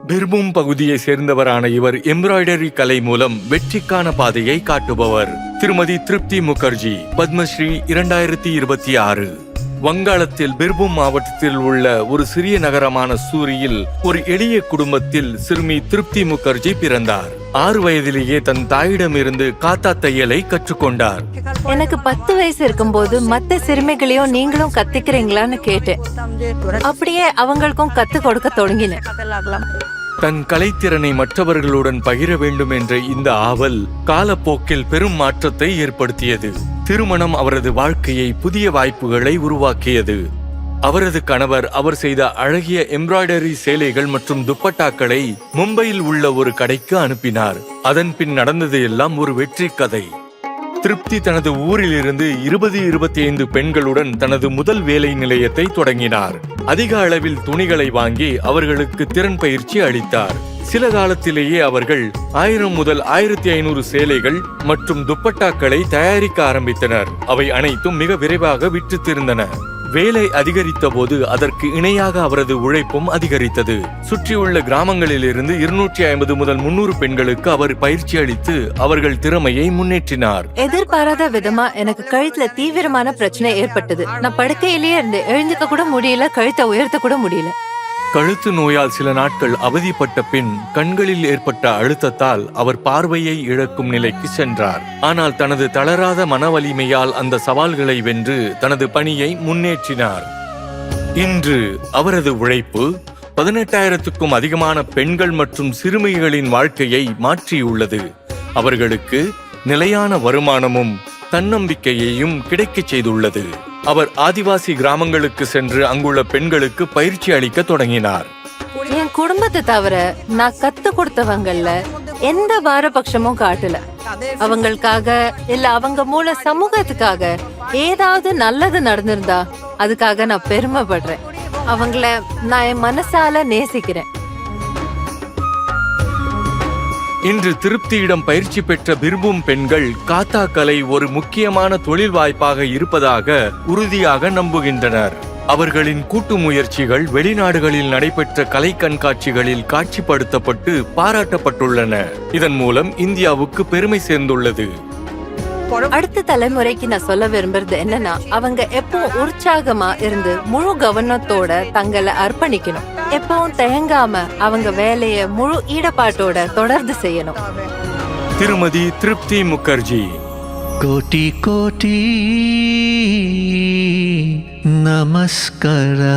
பிர்பூம் பகுதியை சேர்ந்தவரான இவர் எம்ப்ராய்டரி கலை மூலம் வெற்றிக்கான பாதையை காட்டுபவர். திருமதி திருப்தி முகர்ஜி, பத்மஸ்ரீ 2026. வங்காளத்தில் பிர்பூம் மாவட்டத்தில் உள்ள ஒரு சிறிய நகரமான சூரியில் ஒரு எளிய குடும்பத்தில் சிறுமி திருப்தி முகர்ஜி பிறந்தார். 6 வயதிலேயே தன் தாயிடமிருந்து காத்தா தையலை கற்றுக்கொண்டார். எனக்கு 10 வயசு இருக்கும்போது மத்த சிறுமிகளையும் நீங்களும் கத்துக்கிறீங்களான்னு கேட்டேன். அப்படியே அவங்களுக்கும் கத்து கொடுக்க தொடங்கினேன். தன் கலைத்திறனை மற்றவர்களுடன் பகிர வேண்டும் என்ற இந்த ஆவல் காலப்போக்கில் பெரும் மாற்றத்தை ஏற்படுத்தியது. திருமணம் அவரது வாழ்க்கையை புதிய வாய்ப்புகளை உருவாக்கியது. அவரது கணவர் அவர் செய்த அழகிய எம்ப்ராய்டரி சேலைகள் மற்றும் துப்பட்டாக்களை மும்பையில் உள்ள ஒரு கடைக்கு அனுப்பினார். அதன் பின் நடந்தது எல்லாம் ஒரு வெற்றி கதை. திருப்தி தனது ஊரில் இருந்து 20-25 பெண்களுடன் தனது முதல் வேலை நிலையத்தை தொடங்கினார். அதிக அளவில் துணிகளை வாங்கி அவர்களுக்கு திறன் பயிற்சி அளித்தார். சில காலத்திலேயே அவர்கள் 1000 முதல் 1500 சேலைகள் மற்றும் துப்பட்டாக்களை தயாரிக்க ஆரம்பித்தனர். அவை அனைத்தும் மிக விரைவாக விற்று தீர்ந்தன. வேலை அதிகரித்த போது அதற்கு இணையாக அவரது உழைப்பும் அதிகரித்தது. சுற்றியுள்ள கிராமங்களில் இருந்து 250 முதல் 300 பெண்களுக்கு அவர் பயிற்சி அளித்து அவர்கள் திறமையை முன்னேற்றினார். எதிர்பாராத விதமா எனக்கு கழுத்துல தீவிரமான பிரச்சனை ஏற்பட்டது. நான் படுக்கையிலேயே இருந்து எழுந்துக்க கூட முடியல, கழுத்தை உயர்த்த கூட முடியல. கழுத்து நோயால் சில நாட்கள் அவதிப்பட்ட பின் கண்களில் ஏற்பட்ட அழுத்தத்தால் அவர் பார்வையை இழக்கும் நிலைக்கு சென்றார். ஆனால் தனது தளராத மன வலிமையால் அந்த சவால்களை வென்று தனது பணியை முன்னேற்றினார். இன்று அவரது உழைப்பு 18,000க்கும் அதிகமான பெண்கள் மற்றும் சிறுமிகளின் வாழ்க்கையை மாற்றியுள்ளது. அவர்களுக்கு நிலையான வருமானமும் தன்னம்பிக்கையையும் கிடைக்கச் செய்துள்ளது. அவர் ஆதிவாசி கிராமங்களுக்கு சென்று அங்குள்ள பெண்களுக்கு பயிற்சி அளிக்க தொடங்கினார். என் குடும்பத்தை தவிர நான் கத்து கொடுத்தவங்கல்ல எந்த பாரபட்சமும் காட்டல. அவங்களுக்காக இல்ல அவங்க மூல சமூகத்துக்காக ஏதாவது நல்லது நடந்திருந்தா அதுக்காக நான் பெருமைப்படுறேன். அவங்கள நான் என் மனசால நேசிக்கிறேன். இன்று திருப்தியிடம் பயிற்சி பெற்ற பிர்பூம் பெண்கள் காத்தா கலை ஒரு முக்கியமான தொழில் வாய்ப்பாக இருப்பதாக உறுதியாக நம்புகின்றனர். அவர்களின் கூட்டு முயற்சிகள் வெளிநாடுகளில் நடைபெற்ற கலை கண்காட்சிகளில் காட்சிப்படுத்தப்பட்டு பாராட்டப்பட்டுள்ளன. இதன் மூலம் இந்தியாவுக்கு பெருமை சேர்ந்துள்ளது. அடுத்த தலைமுறைக்கு நான் சொல்ல விரும்புறது என்னன்னா, அவங்க எப்பவும் உற்சாகமா இருந்து முழு கவனத்தோட தங்களை அர்ப்பணிக்கணும். எப்பவும் தயங்காம அவங்க வேலைய முழு ஈடுபாட்டோட தொடர்ந்து செய்யணும். திருமதி திருப்தி முகர்ஜி. கோட்டி கோட்டி நமஸ்காரா.